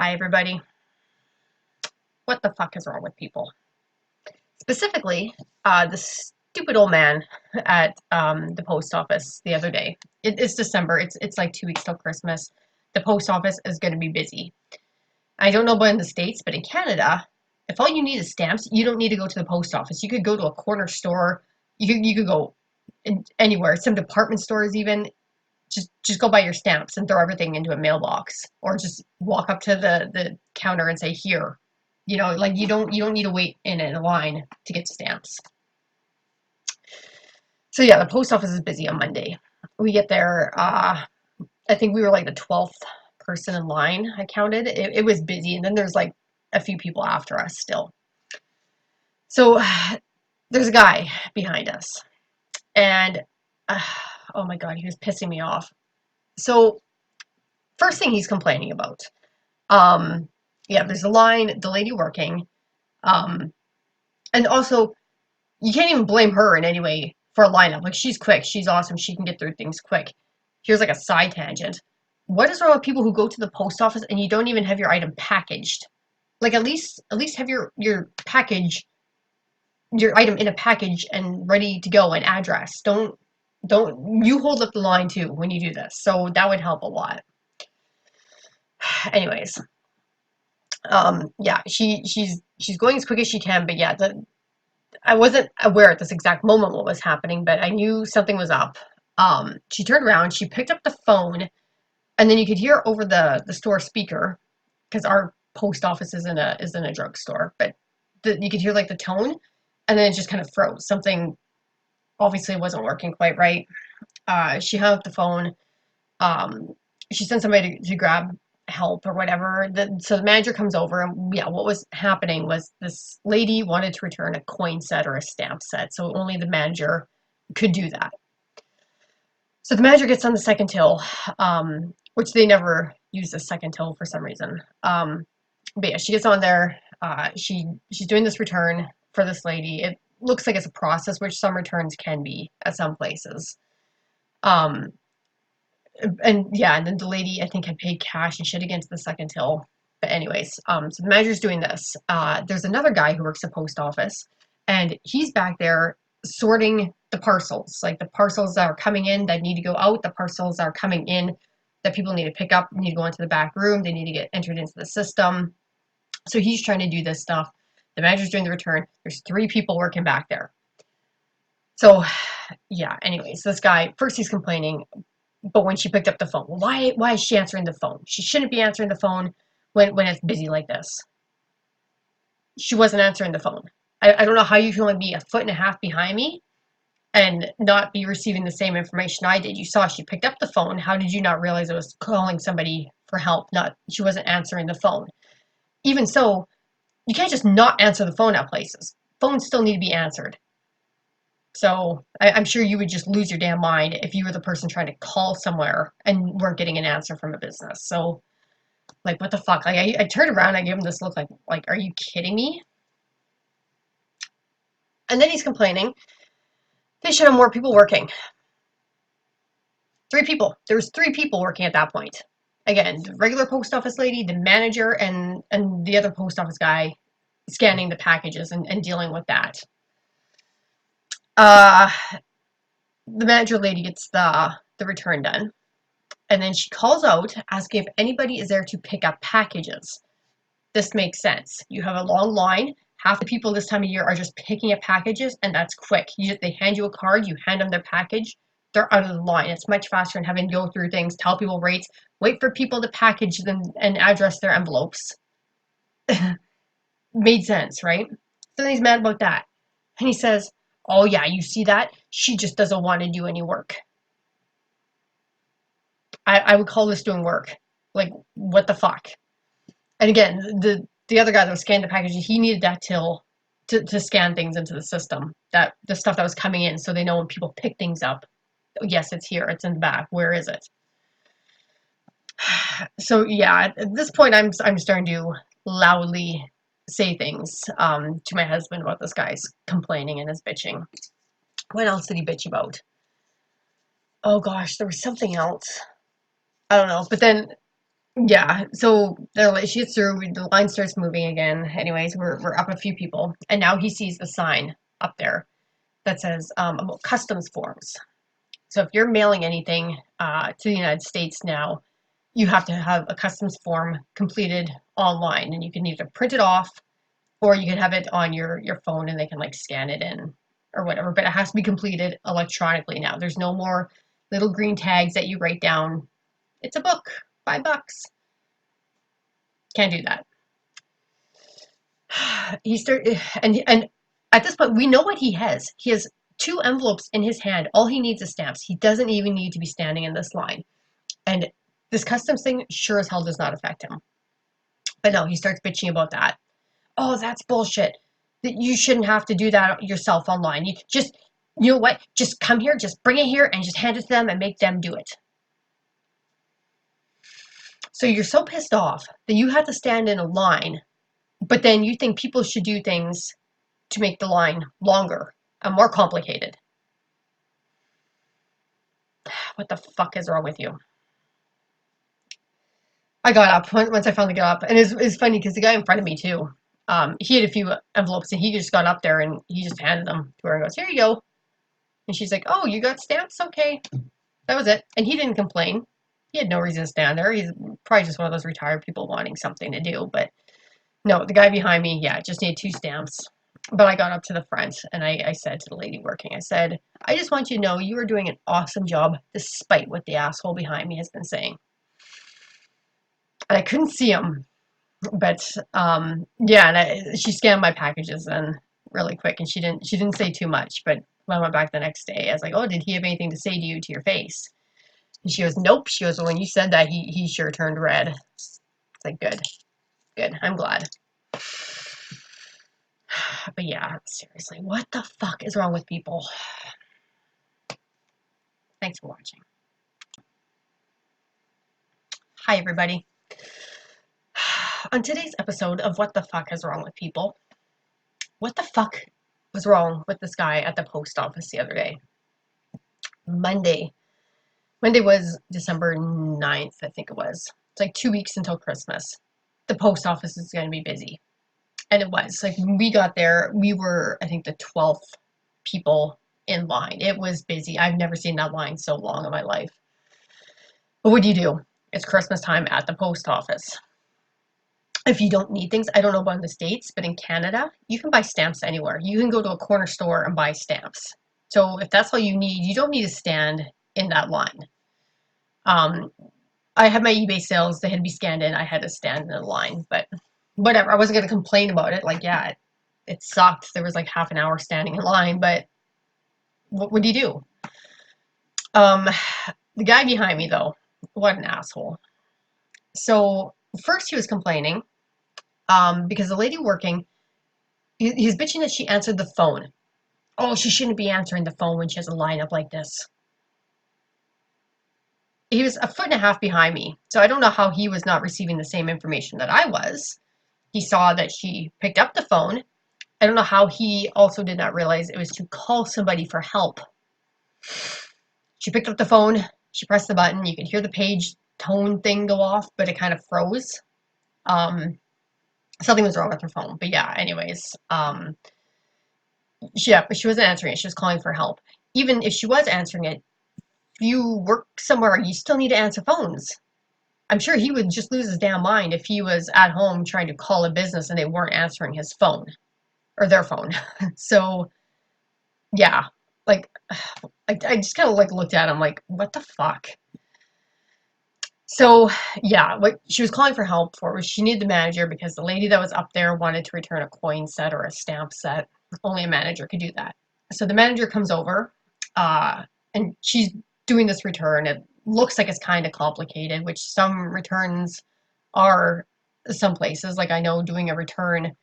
Hi, everybody. What the fuck is wrong with people? Specifically, the stupid old man at the post office the other day. It's December. It's like 2 weeks till Christmas. The post office is going to be busy. I don't know about in the States, but in Canada, if all you need is stamps, you don't need to go to the post office. You could go to a corner store. You could go anywhere. Some department stores even. Just go buy your stamps and throw everything into a mailbox, or just walk up to the counter and say, here. Like you don't need to wait in a line to get stamps. So yeah, the post office is busy on Monday. We get there. I think we were like the 12th person in line. I counted. It was busy, and then there's like a few people after us still. So there's a guy behind us, and uh, oh my god, he was pissing me off. So first thing he's complaining about. Um, yeah, there's a line, the lady working, um, and also you can't even blame her in any way for a lineup. Like, she's quick, she's awesome, she can get through things quick. Here's like a side tangent. What is wrong with people who go to the post office and you don't even have your item packaged? Like, at least have your package, your item in a package and ready to go and address. Don't you hold up the line too when you do this. So that would help a lot. Anyways, yeah, she's going as quick as she can, but yeah, I wasn't aware at this exact moment what was happening, but I knew something was up. She turned around, she picked up the phone, and then you could hear over the store speaker, because our post office is in a drugstore, but you could hear like the tone, and then it just kind of froze. Something obviously wasn't working quite right. She hung up the phone. Um, she sent somebody to grab help or whatever. So the manager comes over, and yeah, what was happening was this lady wanted to return a coin set or a stamp set, so only the manager could do that. So the manager gets on the second till, which they never use the second till for some reason. But yeah, she gets on there. She's doing this return for this lady. It looks like it's a process, which some returns can be at some places. Um, and yeah, and then the lady I think had paid cash and shit against the second till. But anyways, so the manager's doing this. There's another guy who works at post office, and he's back there sorting the parcels, like the parcels that are coming in that need to go out, the parcels that are coming in that people need to pick up, need to go into the back room, they need to get entered into the system. So he's trying to do this stuff. The manager's doing the return. There's 3 people working back there. So yeah, anyways, this guy first he's complaining, but when she picked up the phone, well, why is she answering the phone? She shouldn't be answering the phone when it's busy like this. She wasn't answering the phone. I don't know how you can only be a foot and a half behind me and not be receiving the same information I did. You saw she picked up the phone. How did you not realize it was calling somebody for help? Not she wasn't answering the phone. Even so, you can't just not answer the phone at places. Phones still need to be answered. So I'm sure you would just lose your damn mind if you were the person trying to call somewhere and weren't getting an answer from a business. So like, what the fuck? Like, I turned around, I gave him this look like, are you kidding me? And then he's complaining they should have more people working. 3 people. There was 3 people working at that point. Again, the regular post office lady, the manager, and the other post office guy scanning the packages and dealing with that. Uh, the manager lady gets the return done, and then she calls out asking if anybody is there to pick up packages. This makes sense. You have a long line. Half the people this time of year are just picking up packages, and that's quick. They hand you a card, you hand them their package, they're out of the line. It's much faster than having to go through things, tell people rates, wait for people to package them and address their envelopes. Made sense, right? So he's mad about that. And he says, oh yeah, you see that? She just doesn't want to do any work. I would call this doing work. Like, what the fuck? And again, the other guy that was scanning the packages, he needed that till to scan things into the system, that the stuff that was coming in, so they know when people pick things up. Yes, it's here. It's in the back. Where is it? So yeah, at this point, I'm starting to loudly say things to my husband about this guy's complaining and his bitching. What else did he bitch about? Oh gosh, there was something else. I don't know. But then Yeah, so they're like, she gets through, the line starts moving again. Anyways, we're up a few people, and now he sees the sign up there that says about customs forms. So if you're mailing anything to the United States now, you have to have a customs form completed online, and you can either print it off or you can have it on your phone, and they can like scan it in or whatever. But it has to be completed electronically now. There's no more little green tags that you write down. It's a book, $5. Can't do that. He started, and at this point we know what he has. He has two envelopes in his hand. All he needs is stamps. He doesn't even need to be standing in this line. And this customs thing sure as hell does not affect him. But no, he starts bitching about that. Oh, that's bullshit. That you shouldn't have to do that yourself online. You just, you know what? Just come here, just bring it here, and just hand it to them and make them do it. So you're so pissed off that you have to stand in a line, but then you think people should do things to make the line longer and more complicated. What the fuck is wrong with you? I got up once I finally got up, and it's funny because the guy in front of me too. He had a few envelopes, and he just got up there and he just handed them to her and goes, "Here you go." And she's like, "Oh, you got stamps? Okay." That was it. And he didn't complain. He had no reason to stand there. He's probably just one of those retired people wanting something to do. But no, the guy behind me, yeah, just needed two stamps. But I got up to the front and I said to the lady working, I said, "I just want you to know you are doing an awesome job despite what the asshole behind me has been saying." And I couldn't see him, but yeah, and she scanned my packages in really quick, and she didn't say too much. But when I went back the next day, I was like, "Oh, did he have anything to say to you to your face?" And she goes, "Nope." She goes, "Well, when you said that, he sure turned red." It's like, good, good. I'm glad. But yeah, seriously, what the fuck is wrong with people? Thanks for watching. Hi, everybody. On today's episode of What the Fuck is Wrong with People, what the fuck was wrong with this guy at the post office the other day? Monday. Monday was December 9th, I think it was. It's like 2 weeks until Christmas. The post office is going to be busy. And it was. Like, when we got there, we were, I think, the 12th people in line. It was busy. I've never seen that line so long in my life. But what do you do? It's Christmas time at the post office. If you don't need things, I don't know about in the States, but in Canada, you can buy stamps anywhere. You can go to a corner store and buy stamps. So if that's all you need, you don't need to stand in that line. Um, I had my eBay sales, they had to be scanned in. I had to stand in a line, but whatever. I wasn't going to complain about it. Like, yeah, it sucked. There was like half an hour standing in line, but what do you do? Um, the guy behind me, though, what an asshole. So first he was complaining because the lady working, he's bitching that she answered the phone. Oh, she shouldn't be answering the phone when she has a lineup like this. He was a foot and a half behind me, so I don't know how he was not receiving the same information that I was. He saw that she picked up the phone. I don't know how he also did not realize it was to call somebody for help. She picked up the phone, she pressed the button, you could hear the page tone thing go off, but it kind of froze. Um, Something was wrong with her phone. But yeah, anyways, yeah, but she wasn't answering it. She was calling for help. Even if she was answering it, if you work somewhere, you still need to answer phones. I'm sure he would just lose his damn mind if he was at home trying to call a business and they weren't answering his phone or their phone. So yeah, like I just kind of like looked at him like, what the fuck? So yeah, what she was calling for help for was she needed the manager because the lady that was up there wanted to return a coin set or a stamp set. Only a manager could do that. So the manager comes over, and she's doing this return. It looks like it's kind of complicated, which some returns are. Some places, like I know, doing a return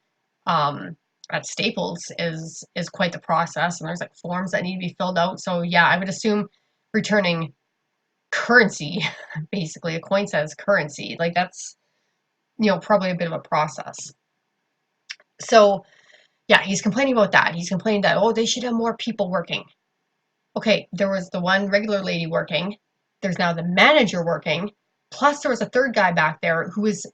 um, at Staples is quite the process, and there's like forms that need to be filled out. So yeah, I would assume returning currency, basically a coin says currency, like that's probably a bit of a process. So yeah, he's complaining about that. He's complaining that, oh, they should have more people working. Okay, there was the one regular lady working. There's now the manager working. Plus, there was a third guy back there who was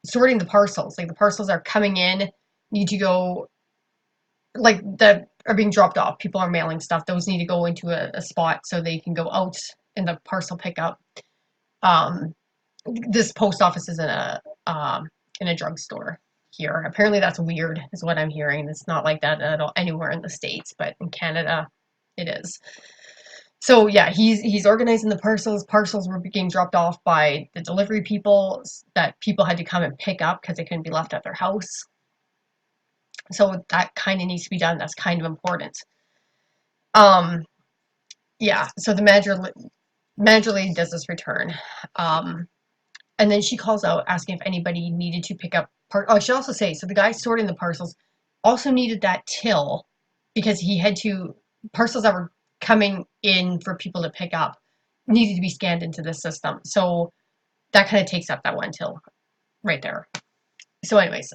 sorting the parcels. Like the parcels are coming in, need to go, like that are being dropped off. People are mailing stuff. Those need to go into a spot so they can go out in the parcel pickup. Um, this post office is in a drugstore here. Apparently, that's weird, is what I'm hearing. It's not like that at all anywhere in the States, but in Canada, it is. So yeah, he's organizing the parcels. Parcels were being dropped off by the delivery people that people had to come and pick up because they couldn't be left at their house. So that kind of needs to be done. That's kind of important. Um, yeah. So the manager lady does this return, um, and then she calls out asking if anybody needed to pick up part. Oh, I should also say, so the guy sorting the parcels also needed that till because he had to parcels that were coming in for people to pick up needed to be scanned into the system. So that kind of takes up that one till right there. So, anyways,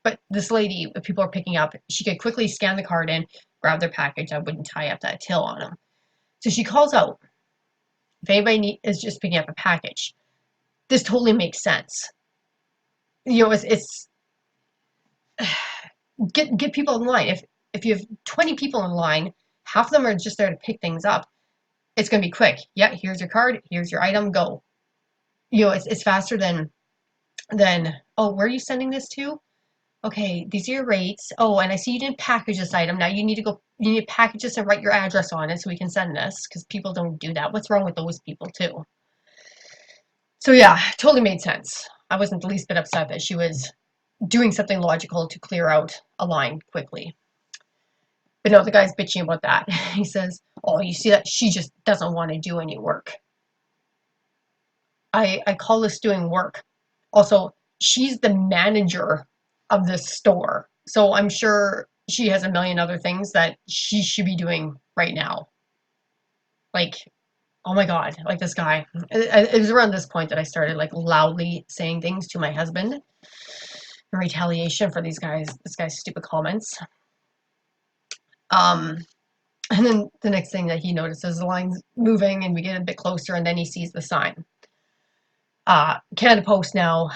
but this lady, if people are picking up, she could quickly scan the card in, grab their package. I wouldn't tie up that till on them. So she calls out if anybody is just picking up a package. This totally makes sense. You know, it's get people in line. If you have 20 people in line, half of them are just there to pick things up. It's going to be quick. Yeah, here's your card. Here's your item. Go. You know, it's faster than oh, where are you sending this to? Okay, these are your rates. Oh, and I see you didn't package this item. Now you need to go, you need to package this and write your address on it so we can send this because people don't do that. What's wrong with those people too? So yeah, totally made sense. I wasn't the least bit upset that she was doing something logical to clear out a line quickly. But no, the guy's bitching about that. He says, oh, you see that she just doesn't want to do any work. I call this doing work. Also, she's the manager of this store. So I'm sure she has a million other things that she should be doing right now. Like, oh my God, like this guy. It was around this point that I started like loudly saying things to my husband in retaliation for this guy's stupid comments. Um, and then the next thing that he notices, the line's moving and we get a bit closer and then he sees the sign. Canada Post now,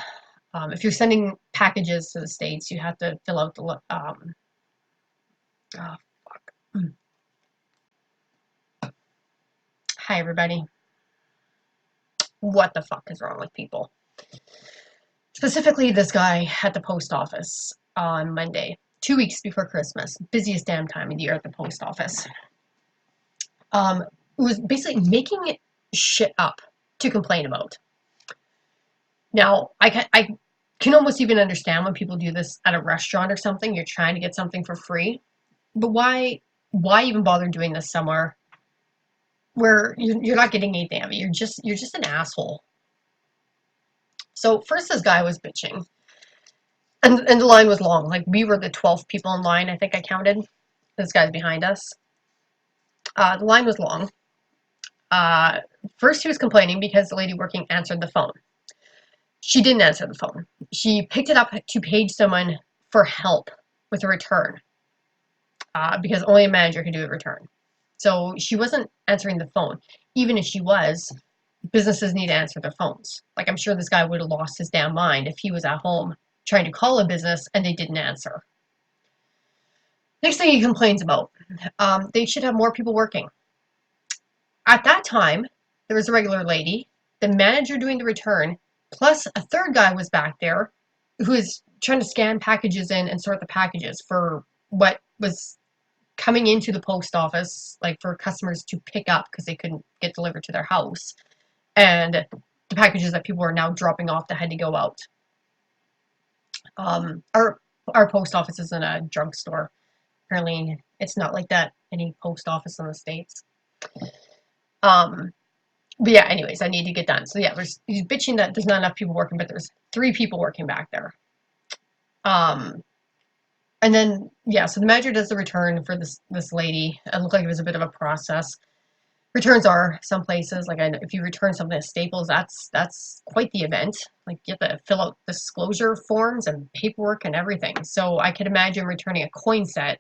if you're sending packages to the States, you have to fill out the, oh, fuck. Hi, everybody. What the fuck is wrong with people? Specifically, this guy at the post office on Monday, 2 weeks before Christmas, busiest damn time of the year at the post office, was basically making shit up to complain about. Now, I can almost even understand when people do this at a restaurant or something. You're trying to get something for free, but why even bother doing this somewhere where you're not getting anything of it? You're just an asshole. So first, this guy was bitching, and the line was long. Like we were the 12th people in line. I think I counted. This guy's behind us. The line was long. Uh, First, he was complaining because the lady working answered the phone. She didn't answer the phone. She picked it up to page someone for help with a return because only a manager could do a return. So she wasn't answering the phone. Even if she was, businesses need to answer their phones. Like I'm sure this guy would have lost his damn mind if he was at home trying to call a business and they didn't answer. Next thing he complains about, they should have more people working. At that time, there was a regular lady, the manager doing the return, plus a third guy was back there who was trying to scan packages in and sort the packages for what was coming into the post office, like for customers to pick up because they couldn't get delivered to their house, and the packages that people were now dropping off that had to go out. Our post office is in a drugstore. Apparently, it's not like that any post office in the States. Um, but yeah, anyways, I need to get done. So yeah, he's bitching that there's not enough people working, but there's 3 people working back there. And then yeah, so the manager does the return for this lady. It looked like it was a bit of a process. Returns are some places like if you return something at Staples, that's quite the event. Like you have to fill out disclosure forms and paperwork and everything. So I could imagine returning a coin set,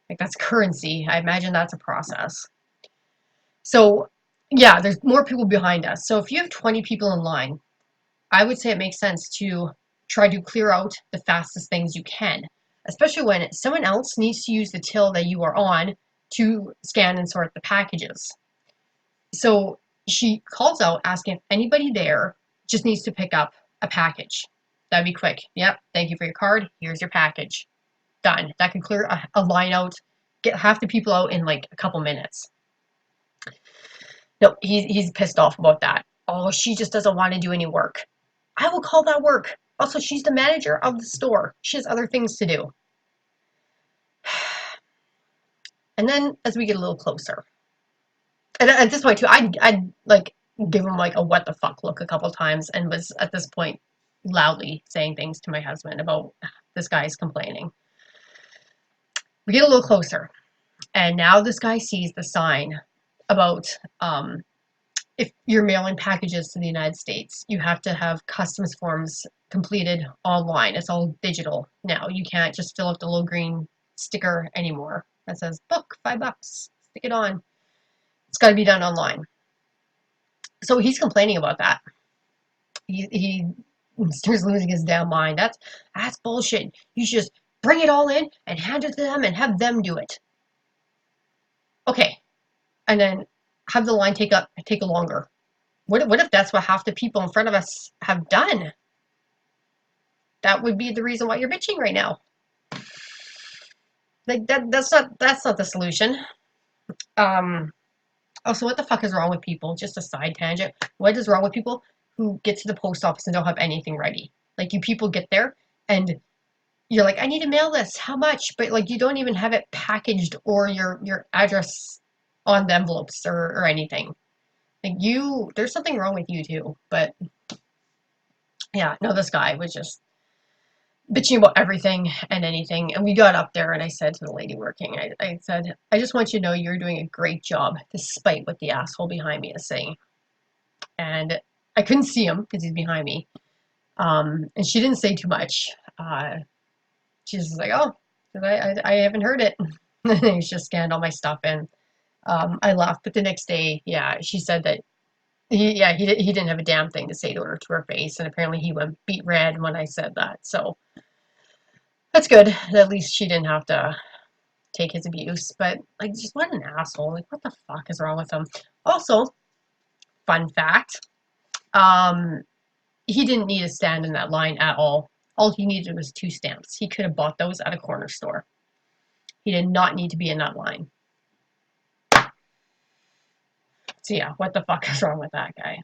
like that's currency. I imagine that's a process. So Yeah, there's more people behind us. So if you have 20 people in line, I would say it makes sense to try to clear out the fastest things you can, especially when someone else needs to use the till that you are on to scan and sort the packages. So she calls out asking if anybody there just needs to pick up a package. That'd be quick. Yep, thank you for your card. Here's your package. Done. That could clear a line out, get half the people out in like a couple minutes. No, he's pissed off about that. Oh, she just doesn't want to do any work. I will call that work. Also, she's the manager of the store. She has other things to do. And then as we get a little closer, and at this point too, I'd like give him like a what the fuck look a couple times, and was at this point loudly saying things to my husband about this guy's complaining. We get a little closer, and now this guy sees the sign about if you're mailing packages to the United States, you have to have customs forms completed online. It's all digital now. You can't just fill out the little green sticker anymore that says book $5. Stick it on. It's got to be done online. So he's complaining about that. He starts losing his damn mind. That's bullshit. You should just bring it all in and hand it to them and have them do it. Okay, and then have the line take longer. What if that's what half the people in front of us have done? That would be the reason why you're bitching right now. Like that's not the solution. Um Also, what the fuck is wrong with people? Just a side tangent. What is wrong with people who get to the post office and don't have anything ready? Like you people get there and you're like, I need to mail this. How much? But like you don't even have it packaged or your address on the envelopes or anything. Like there's something wrong with you too. But yeah, no, this guy was just bitching about everything and anything. And we got up there and I said to the lady working, I said, I just want you to know you're doing a great job despite what the asshole behind me is saying. And I couldn't see him because he's behind me. And she didn't say too much. She's just like, oh, I haven't heard it. And she just scanned all my stuff and I left. But the next day, yeah, she said that he didn't have a damn thing to say to her face. And apparently he went beet red when I said that. So that's good. At least she didn't have to take his abuse. But like, just what an asshole! Like, what the fuck is wrong with him? Also, fun fact: um, he didn't need to stand in that line at all. All he needed was 2 stamps. He could have bought those at a corner store. He did not need to be in that line. So yeah, what the fuck is wrong with that guy?